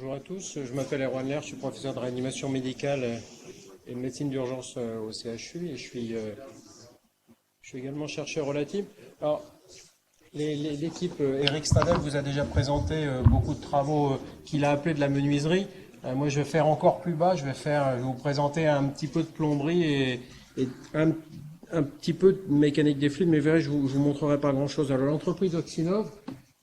Bonjour à tous, je m'appelle Erwan Ler, je suis professeur de réanimation médicale et de médecine d'urgence au CHU et je suis également chercheur au LATIM. Alors, l'équipe Eric Stadel vous a déjà présenté beaucoup de travaux qu'il a appelés de la menuiserie. Moi, je vais faire encore plus bas, je vais vous présenter un petit peu de plomberie et un petit peu de mécanique des fluides, mais vous verrez, je vous montrerai pas grand-chose. Alors, l'entreprise Oxinov,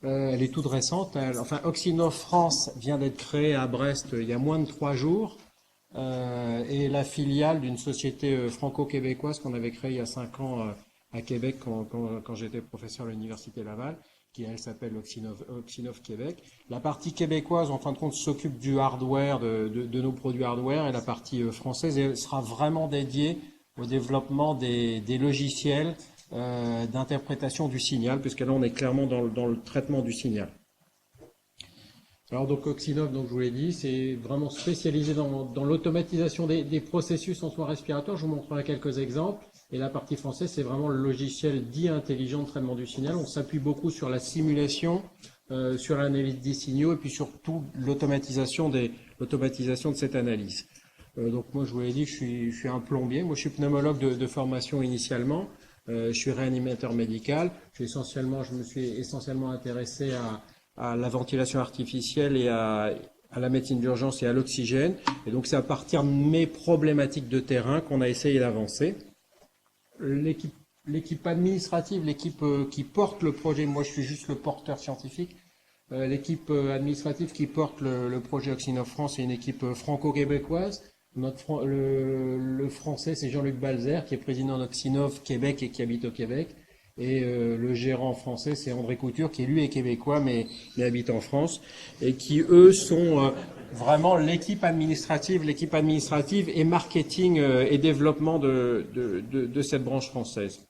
elle est toute récente. Enfin, Oxinov France vient d'être créée à Brest il y a moins de 3 jours. Et la filiale d'une société franco-québécoise qu'on avait créée il y a 5 ans à Québec quand j'étais professeur à l'Université Laval, qui elle s'appelle Oxinov Québec. La partie québécoise, en fin de compte, s'occupe du hardware, de nos produits hardware, et la partie française sera vraiment dédiée au développement des logiciels d'interprétation du signal, puisque là on est clairement dans le traitement du signal. Alors donc Oxinov, donc je vous l'ai dit, c'est vraiment spécialisé dans l'automatisation des processus en soins respiratoires. Je vous montrerai quelques exemples. Et la partie française, c'est vraiment le logiciel dit intelligent de traitement du signal. On s'appuie beaucoup sur la simulation, sur l'analyse des signaux et puis surtout l'automatisation de cette analyse. Donc moi je vous l'ai dit, je suis un plombier. Moi je suis pneumologue de formation initialement. Je suis réanimateur médical. Je me suis essentiellement intéressé à la ventilation artificielle et à la médecine d'urgence et à l'oxygène. Et donc c'est à partir de mes problématiques de terrain qu'on a essayé d'avancer. L'équipe administrative, l'équipe qui porte le projet, moi je suis juste le porteur scientifique. L'équipe administrative qui porte le projet Oxinov France, c'est une équipe franco-québécoise. Le français, c'est Jean-Luc Balzer, qui est président d'Oxinov Québec et qui habite au Québec. Et le gérant français, c'est André Couture, qui lui est québécois, mais habite en France, et qui, eux, sont vraiment l'équipe administrative et marketing et développement de cette branche française.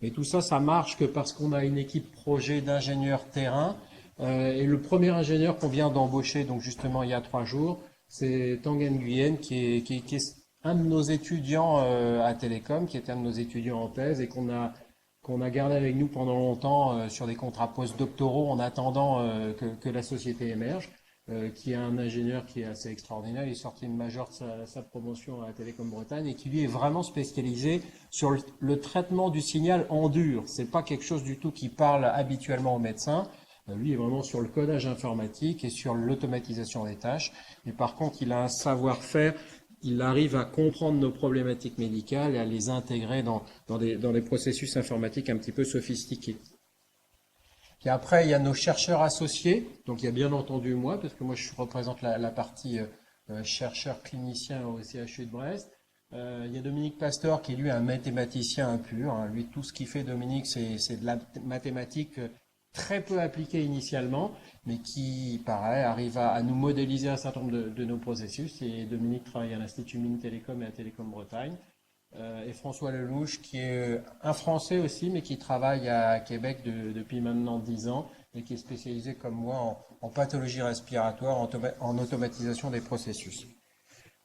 Et tout ça, ça marche que parce qu'on a une équipe projet d'ingénieurs terrain. Et le premier ingénieur qu'on vient d'embaucher, donc justement il y a 3 jours, c'est Tanguy Nguyen, qui est un de nos étudiants à Télécom, qui était un de nos étudiants en thèse et qu'on a gardé avec nous pendant longtemps sur des contrats post-doctoraux en attendant que la société émerge, qui est un ingénieur qui est assez extraordinaire. Il est sorti de major de sa promotion à Télécom Bretagne et qui lui est vraiment spécialisé sur le traitement du signal en dur. C'est pas quelque chose du tout qui parle habituellement aux médecins. Lui est vraiment sur le codage informatique et sur l'automatisation des tâches. Mais par contre, il a un savoir-faire. Il arrive à comprendre nos problématiques médicales et à les intégrer dans des processus informatiques un petit peu sophistiqués. Puis après, il y a nos chercheurs associés. Donc il y a bien entendu moi, parce que moi je représente la partie chercheur clinicien au CHU de Brest. Il y a Dominique Pasteur qui est lui un mathématicien pur. Lui, tout ce qu'il fait, Dominique, c'est de la mathématique très peu appliquée initialement, mais qui, pareil, arrive à nous modéliser un certain nombre de nos processus. Et Dominique travaille à l'Institut Mines Télécom et à Télécom Bretagne. Et François Lelouch, qui est un Français aussi, mais qui travaille à Québec depuis maintenant 10 ans, et qui est spécialisé comme moi en pathologie respiratoire, en automatisation des processus.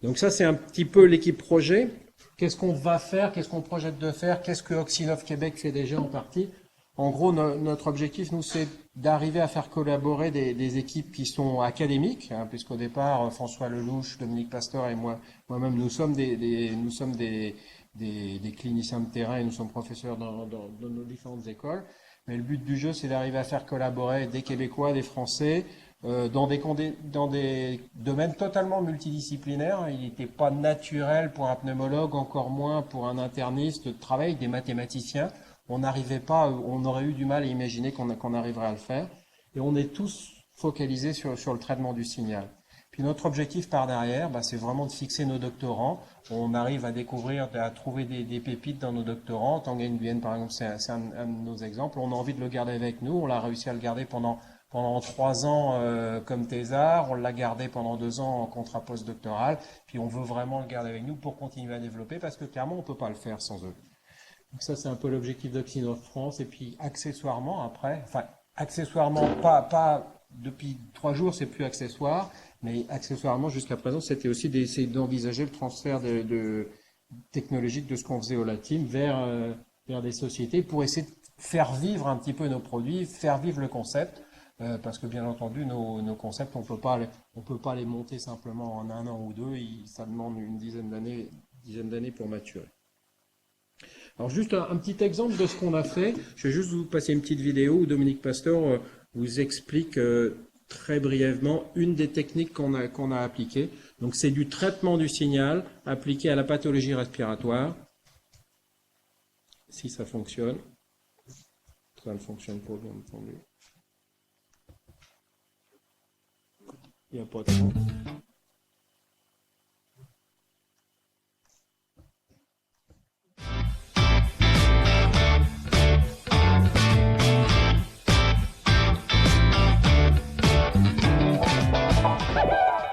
Donc ça, c'est un petit peu l'équipe projet. Qu'est-ce qu'on va faire? Qu'est-ce qu'on projette de faire? Qu'est-ce que Oxinov Québec fait déjà en partie? En gros, notre objectif, nous, c'est d'arriver à faire collaborer des équipes qui sont académiques, puisqu'au départ, François Lelouch, Dominique Pasteur et moi-même, nous sommes des cliniciens de terrain et nous sommes professeurs dans nos différentes écoles. Mais le but du jeu, c'est d'arriver à faire collaborer des Québécois, des Français, dans des domaines totalement multidisciplinaires. Il n'était pas naturel pour un pneumologue, encore moins pour un interniste, de travailler avec des mathématiciens. On n'arrivait pas, on aurait eu du mal à imaginer qu'on arriverait à le faire. Et on est tous focalisés sur le traitement du signal. Puis notre objectif par derrière, c'est vraiment de fixer nos doctorants. On arrive à découvrir, à trouver des pépites dans nos doctorants. Tanguy Nguyen, par exemple, c'est un de nos exemples. On a envie de le garder avec nous. On l'a réussi à le garder pendant 3 ans comme thésard. On l'a gardé pendant 2 ans en contrat postdoctoral. Puis on veut vraiment le garder avec nous pour continuer à développer parce que clairement, on ne peut pas le faire sans eux. Donc ça, c'est un peu l'objectif d'Oxinov France. Et puis, accessoirement, après, enfin, accessoirement, pas depuis 3 jours, c'est plus accessoire, mais accessoirement, jusqu'à présent, c'était aussi d'essayer d'envisager le transfert technologique de ce qu'on faisait au LATIM vers des sociétés pour essayer de faire vivre un petit peu nos produits, faire vivre le concept. parce que bien entendu, nos concepts, on peut pas les monter simplement en un an ou deux, ça demande une dizaine d'années pour maturer. Alors juste un petit exemple de ce qu'on a fait, je vais juste vous passer une petite vidéo où Dominique Pastor vous explique très brièvement une des techniques qu'on a appliquées. Donc c'est du traitement du signal appliqué à la pathologie respiratoire. Si ça fonctionne. Ça ne fonctionne pas, bien entendu. Il n'y a pas de son.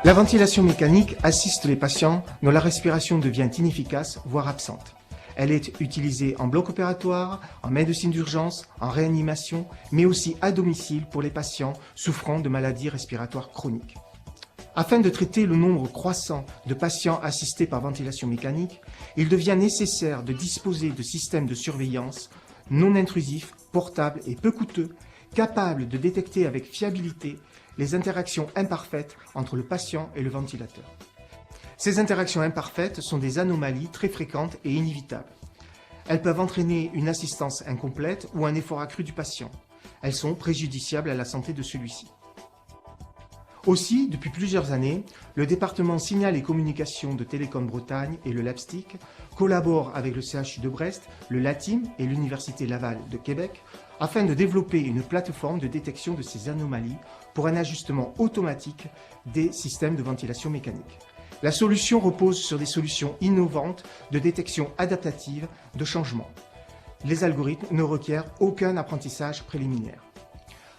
La ventilation mécanique assiste les patients dont la respiration devient inefficace, voire absente. Elle est utilisée en bloc opératoire, en médecine d'urgence, en réanimation, mais aussi à domicile pour les patients souffrant de maladies respiratoires chroniques. Afin de traiter le nombre croissant de patients assistés par ventilation mécanique, il devient nécessaire de disposer de systèmes de surveillance non intrusifs, portables et peu coûteux, capables de détecter avec fiabilité les interactions imparfaites entre le patient et le ventilateur. Ces interactions imparfaites sont des anomalies très fréquentes et inévitables. Elles peuvent entraîner une assistance incomplète ou un effort accru du patient. Elles sont préjudiciables à la santé de celui-ci. Aussi, depuis plusieurs années, le département Signal et Communication de Télécom Bretagne et le LabSTIC collaborent avec le CHU de Brest, le LATIM et l'Université Laval de Québec afin de développer une plateforme de détection de ces anomalies pour un ajustement automatique des systèmes de ventilation mécanique. La solution repose sur des solutions innovantes de détection adaptative de changement. Les algorithmes ne requièrent aucun apprentissage préliminaire.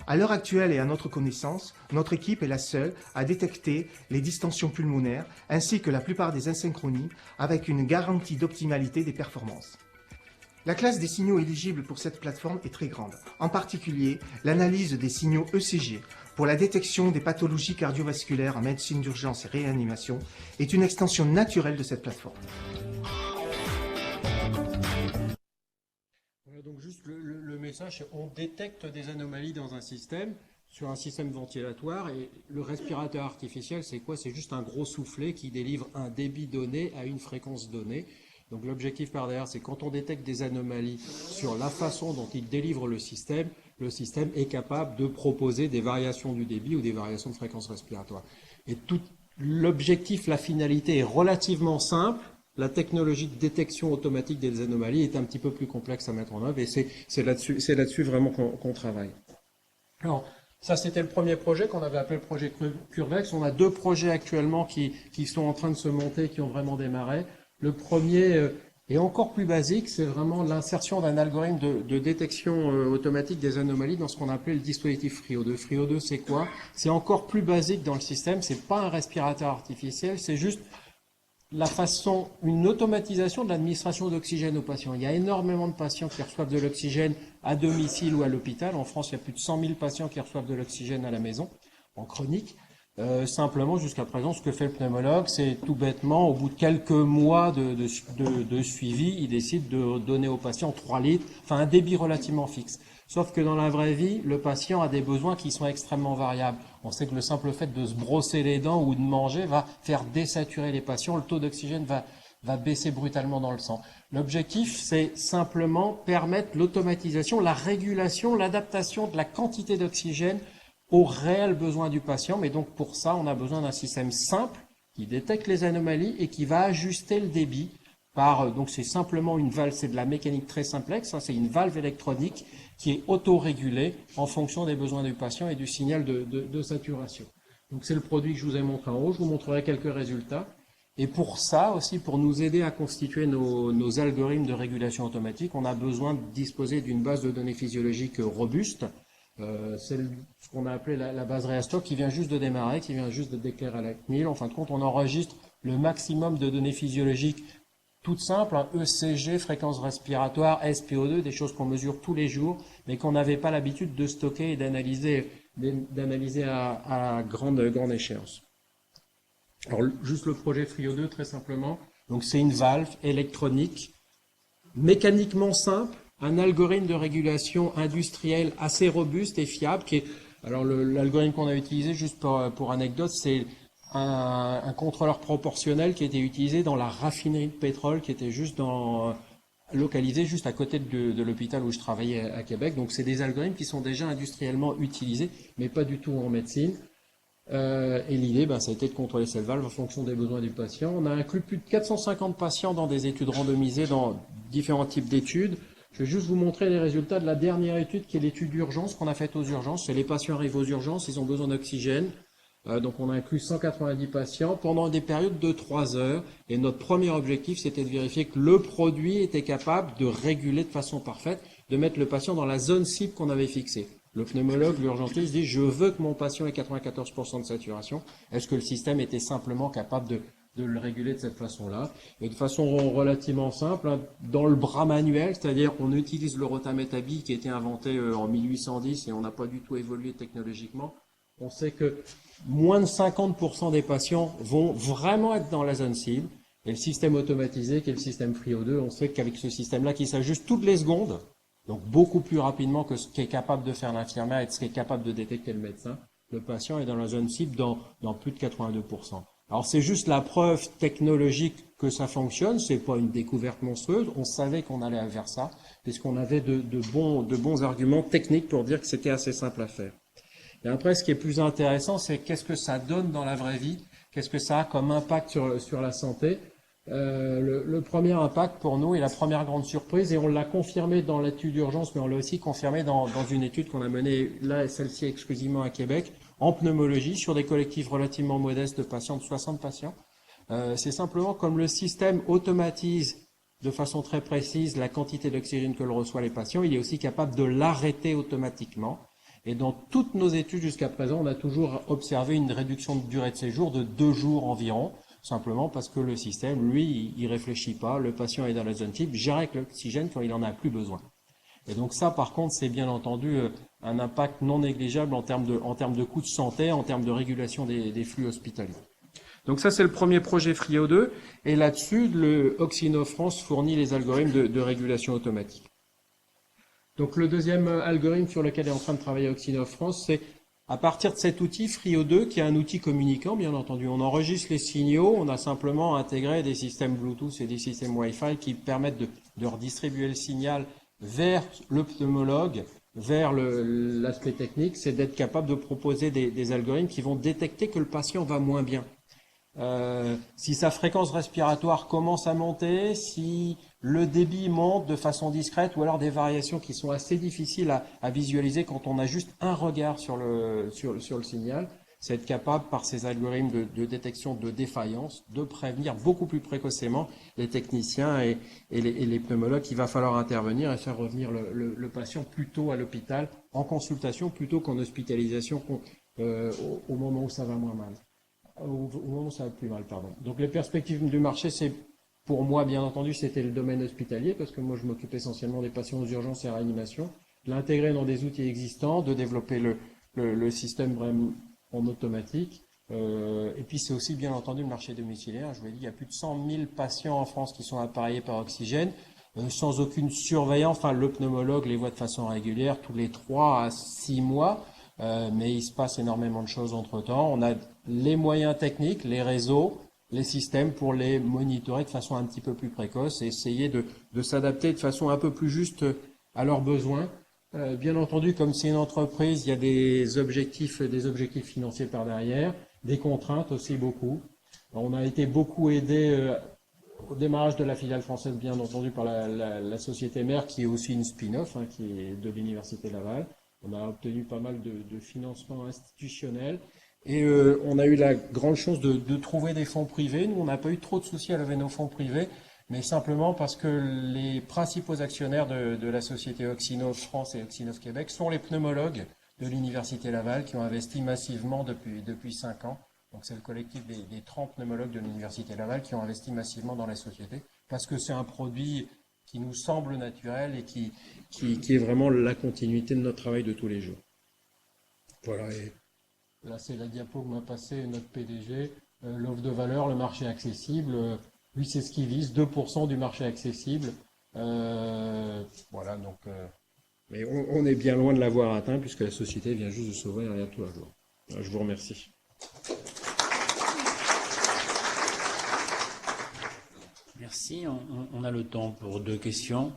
À l'heure actuelle et à notre connaissance, notre équipe est la seule à détecter les distensions pulmonaires ainsi que la plupart des asynchronies avec une garantie d'optimalité des performances. La classe des signaux éligibles pour cette plateforme est très grande, en particulier l'analyse des signaux ECG pour la détection des pathologies cardiovasculaires en médecine d'urgence et réanimation est une extension naturelle de cette plateforme. Voilà, donc juste le message, c'est on détecte des anomalies dans un système, sur un système ventilatoire, et le respirateur artificiel, c'est quoi? C'est juste un gros soufflet qui délivre un débit donné à une fréquence donnée. Donc l'objectif par derrière, c'est quand on détecte des anomalies sur la façon dont il délivre le système est capable de proposer des variations du débit ou des variations de fréquence respiratoire. Et tout l'objectif, la finalité est relativement simple. La technologie de détection automatique des anomalies est un petit peu plus complexe à mettre en œuvre et c'est là-dessus vraiment qu'on travaille. Alors, ça, c'était le premier projet qu'on avait appelé le projet Curvex. On a deux projets actuellement qui sont en train de se monter, qui ont vraiment démarré. Le premier est encore plus basique, c'est vraiment l'insertion d'un algorithme de détection automatique des anomalies dans ce qu'on appelait le dispositif FRIO2. FRIO2, c'est quoi? C'est encore plus basique dans le système, c'est pas un respirateur artificiel, c'est juste une automatisation de l'administration d'oxygène aux patients. Il y a énormément de patients qui reçoivent de l'oxygène à domicile ou à l'hôpital. En France, il y a plus de 100 000 patients qui reçoivent de l'oxygène à la maison, en chronique. Simplement, jusqu'à présent, ce que fait le pneumologue, c'est tout bêtement, au bout de quelques mois de suivi, il décide de donner au patient 3 litres, enfin un débit relativement fixe. Sauf que dans la vraie vie, le patient a des besoins qui sont extrêmement variables. On sait que le simple fait de se brosser les dents ou de manger va faire désaturer les patients, le taux d'oxygène va baisser brutalement dans le sang. L'objectif, c'est simplement permettre l'automatisation, la régulation, l'adaptation de la quantité d'oxygène aux réels besoins du patient, mais donc pour ça, on a besoin d'un système simple qui détecte les anomalies et qui va ajuster le débit donc c'est simplement une valve, c'est de la mécanique très simplexe, c'est une valve électronique qui est autorégulée en fonction des besoins du patient et du signal de saturation. Donc c'est le produit que je vous ai montré en haut, je vous montrerai quelques résultats. Et pour ça aussi, pour nous aider à constituer nos algorithmes de régulation automatique, on a besoin de disposer d'une base de données physiologiques robuste. C'est ce qu'on a appelé la base Reastock qui vient juste de démarrer, qui vient juste de déclarer à la CNIL. En fin de compte, on enregistre le maximum de données physiologiques toutes simples, ECG, fréquence respiratoire, SPO2, des choses qu'on mesure tous les jours, mais qu'on n'avait pas l'habitude de stocker et d'analyser à grande échéance. Alors, juste le projet FRIO2, très simplement. Donc, c'est une valve électronique, mécaniquement simple, un algorithme de régulation industrielle assez robuste et fiable, qui est Alors l'algorithme qu'on a utilisé, juste pour anecdote, c'est un contrôleur proportionnel qui était utilisé dans la raffinerie de pétrole qui était localisé juste à côté de l'hôpital où je travaillais à Québec. Donc c'est des algorithmes qui sont déjà industriellement utilisés, mais pas du tout en médecine. Et l'idée, ça a été de contrôler cette valve en fonction des besoins du patient. On a inclus plus de 450 patients dans des études randomisées dans différents types d'études. Je vais juste vous montrer les résultats de la dernière étude, qui est l'étude d'urgence qu'on a faite aux urgences. C'est les patients arrivent aux urgences, ils ont besoin d'oxygène. Donc on a inclus 190 patients pendant des périodes de 3 heures. Et notre premier objectif, c'était de vérifier que le produit était capable de réguler de façon parfaite, de mettre le patient dans la zone cible qu'on avait fixée. Le pneumologue, l'urgentiste dit « je veux que mon patient ait 94% de saturation ». Est-ce que le système était simplement capable de le réguler de cette façon-là? Et de façon relativement simple, dans le bras manuel, c'est-à-dire on utilise le rotamétabie qui a été inventé en 1810 et on n'a pas du tout évolué technologiquement. On sait que moins de 50% des patients vont vraiment être dans la zone cible. Et le système automatisé, qui est le système FRIO2, on sait qu'avec ce système-là qui s'ajuste toutes les secondes, donc beaucoup plus rapidement que ce qu'est capable de faire l'infirmière et de ce qu'est capable de détecter le médecin, le patient est dans la zone cible dans plus de 82%. Alors c'est juste la preuve technologique que ça fonctionne, c'est pas une découverte monstrueuse, on savait qu'on allait vers ça, puisqu'on avait de bons arguments techniques pour dire que c'était assez simple à faire. Et après, ce qui est plus intéressant, c'est qu'est-ce que ça donne dans la vraie vie, qu'est-ce que ça a comme impact sur la santé. Le premier impact pour nous est la première grande surprise, et on l'a confirmé dans l'étude d'urgence, mais on l'a aussi confirmé dans une étude qu'on a menée, là, celle-ci exclusivement à Québec, en pneumologie, sur des collectifs relativement modestes de patients, de 60 patients. C'est simplement comme le système automatise de façon très précise la quantité d'oxygène que reçoivent les patients, il est aussi capable de l'arrêter automatiquement. Et dans toutes nos études jusqu'à présent, on a toujours observé une réduction de durée de séjour de 2 jours environ, simplement parce que le système, lui, il réfléchit pas, le patient est dans la zone cible, gère avec l'oxygène quand il en a plus besoin. Et donc ça, par contre, c'est bien entendu un impact non négligeable en termes de coûts de santé, en termes de régulation des flux hospitaliers. Donc ça, c'est le premier projet FRIO2, et là-dessus, le Oxino France fournit les algorithmes de régulation automatique. Donc le deuxième algorithme sur lequel est en train de travailler Oxino France, c'est à partir de cet outil FRIO2, qui est un outil communicant, bien entendu. On enregistre les signaux, on a simplement intégré des systèmes Bluetooth et des systèmes Wi-Fi qui permettent de redistribuer le signal vers le pneumologue, vers l'aspect technique, c'est d'être capable de proposer des algorithmes qui vont détecter que le patient va moins bien. Si sa fréquence respiratoire commence à monter, si le débit monte de façon discrète, ou alors des variations qui sont assez difficiles à visualiser quand on a juste un regard sur le signal, c'est être capable, par ces algorithmes de détection de défaillance, de prévenir beaucoup plus précocement les techniciens et les pneumologues qu'il va falloir intervenir et faire revenir le patient plutôt à l'hôpital, en consultation, plutôt qu'en hospitalisation au moment où ça va moins mal. Au moment où ça va plus mal, pardon. Donc les perspectives du marché, c'est pour moi, bien entendu, c'était le domaine hospitalier, parce que moi je m'occupe essentiellement des patients aux urgences et à réanimation, de l'intégrer dans des outils existants, de développer le système vraiment en automatique. Et puis c'est aussi bien entendu le marché domiciliaire. Je vous l'ai dit, il y a plus de 100 000 patients en France qui sont appareillés par oxygène, sans aucune surveillance. Enfin, le pneumologue les voit de façon régulière, tous les 3 à 6 mois. Mais il se passe énormément de choses entre-temps. On a les moyens techniques, les réseaux, les systèmes pour les monitorer de façon un petit peu plus précoce et essayer de s'adapter de façon un peu plus juste à leurs besoins. Bien entendu, comme c'est une entreprise, il y a des objectifs financiers par derrière, des contraintes aussi beaucoup. On a été beaucoup aidé au démarrage de la filiale française, bien entendu, par la société mère, qui est aussi une spin-off, qui est de l'Université Laval. On a obtenu pas mal de financement institutionnel et on a eu la grande chance de trouver des fonds privés. Nous, on n'a pas eu trop de soucis à lever nos fonds privés, mais simplement parce que les principaux actionnaires de la société Oxino France et Oxino Québec sont les pneumologues de l'Université Laval qui ont investi massivement depuis 5 ans. Donc c'est le collectif des 30 pneumologues de l'Université Laval qui ont investi massivement dans la société parce que c'est un produit qui nous semble naturel et qui est vraiment la continuité de notre travail de tous les jours. Voilà, et là c'est la diapo que m'a passé notre PDG, l'offre de valeur, le marché accessible, lui c'est ce qu'il vise, 2% du marché accessible. Voilà, donc Mais on est bien loin de l'avoir atteint puisque la société vient juste de s'ouvrir il y a 3 jours. Je vous remercie. Merci. On a le temps pour 2 questions.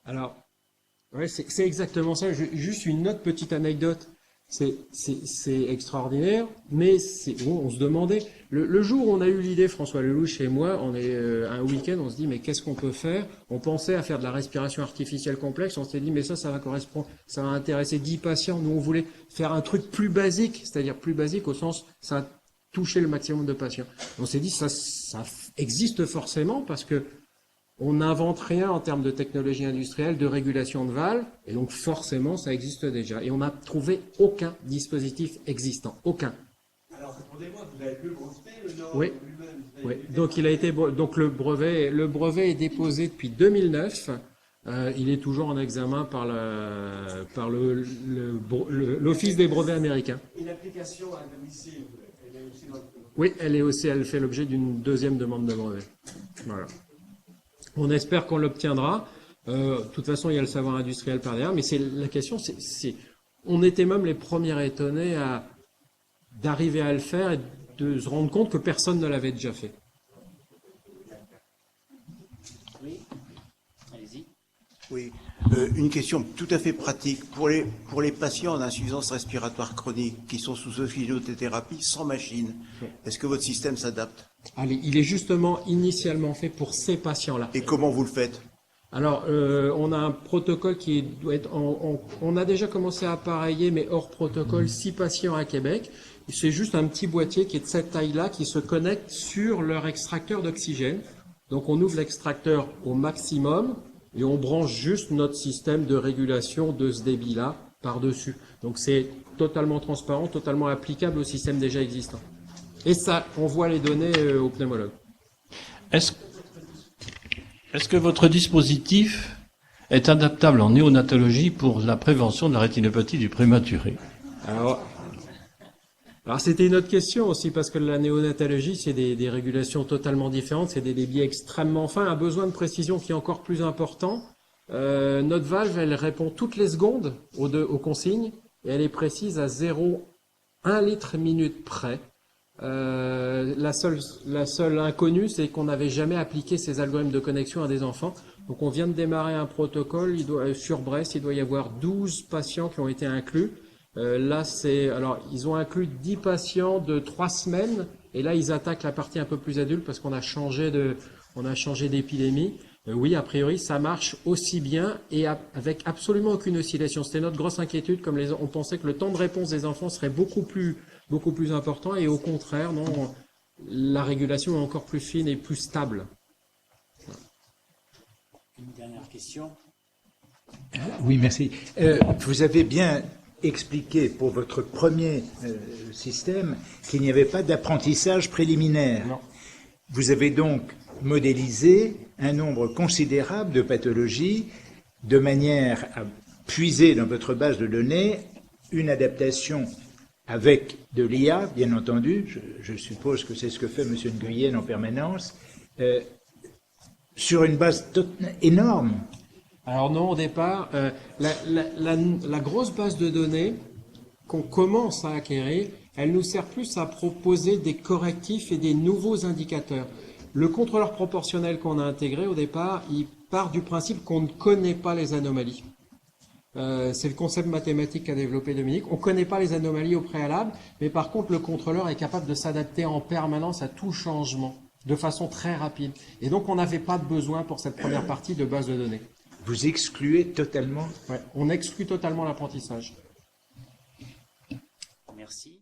Alors, ouais, c'est exactement ça. Juste une autre petite anecdote. C'est extraordinaire, mais on se demandait. Le jour où on a eu l'idée, François Lelouch et moi, on est un week-end, on se dit mais qu'est-ce qu'on peut faire? On pensait à faire de la respiration artificielle complexe. On s'est dit mais ça va correspondre, ça va intéresser 10 patients. Nous on voulait faire un truc plus basique, c'est-à-dire plus basique au sens ça a touché le maximum de patients. On s'est dit ça existe forcément parce que on n'invente rien en termes de technologie industrielle, de régulation de valves, et donc forcément, ça existe déjà. Et on n'a trouvé aucun dispositif existant. Aucun. Alors, répondez-moi, vous avez pu le breveter, le Nord Oui. lui-même? Oui. Donc, le brevet est déposé depuis 2009. Il est toujours en examen par l'Office des brevets américains. Et l'application à domicile, elle est aussi dans le... Oui, elle fait l'objet d'une 2e demande de brevet. Voilà. On espère qu'on l'obtiendra. De toute façon, il y a le savoir industriel par derrière, mais la question, on était même les premiers étonnés d'arriver à le faire et de se rendre compte que personne ne l'avait déjà fait. Oui, allez-y. Oui, une question tout à fait pratique. Pour les patients d'insuffisance respiratoire chronique qui sont sous oxygénothérapie sans machine, est-ce que votre système s'adapte? Allez, il est justement initialement fait pour ces patients-là. Et comment vous le faites? Alors, on a un protocole qui doit être... on a déjà commencé à appareiller, mais hors protocole, 6 patients à Québec. C'est juste un petit boîtier qui est de cette taille-là, qui se connecte sur leur extracteur d'oxygène. Donc, on ouvre l'extracteur au maximum et on branche juste notre système de régulation de ce débit-là par-dessus. Donc, c'est totalement transparent, totalement applicable au système déjà existant. Et ça, on voit les données au pneumologue. Est-ce que votre dispositif est adaptable en néonatologie pour la prévention de la rétinopathie du prématuré? Alors c'était une autre question aussi, parce que la néonatologie, c'est des régulations totalement différentes, c'est des débits extrêmement fins, un besoin de précision qui est encore plus important. Notre valve, elle répond toutes les secondes aux consignes, et elle est précise à 0,1 litre minute près. La seule inconnue, c'est qu'on n'avait jamais appliqué ces algorithmes de connexion à des enfants. Donc on vient de démarrer un protocole sur Brest, il doit y avoir 12 patients qui ont été inclus. Ils ont inclus 10 patients de 3 semaines, et là ils attaquent la partie un peu plus adulte parce qu'on a changé d'épidémie. Oui, a priori, ça marche aussi bien et avec absolument aucune oscillation. C'était notre grosse inquiétude, on pensait que le temps de réponse des enfants serait beaucoup plus important, et au contraire, non, la régulation est encore plus fine et plus stable. Une dernière question. Oui, merci. Vous avez bien expliqué pour votre premier système qu'il n'y avait pas d'apprentissage préliminaire. Non. Vous avez donc modélisé un nombre considérable de pathologies de manière à puiser dans votre base de données une adaptation avec de l'IA, bien entendu, je suppose que c'est ce que fait M. Nguyen en permanence, sur une base énorme. Alors non, au départ, la grosse base de données qu'on commence à acquérir, elle nous sert plus à proposer des correctifs et des nouveaux indicateurs. Le contrôleur proportionnel qu'on a intégré au départ, il part du principe qu'on ne connaît pas les anomalies. C'est le concept mathématique qu'a développé Dominique. On ne connaît pas les anomalies au préalable, mais par contre, le contrôleur est capable de s'adapter en permanence à tout changement, de façon très rapide. Et donc, on n'avait pas besoin pour cette première partie de base de données. Vous excluez totalement. Ouais, on exclut totalement l'apprentissage. Merci.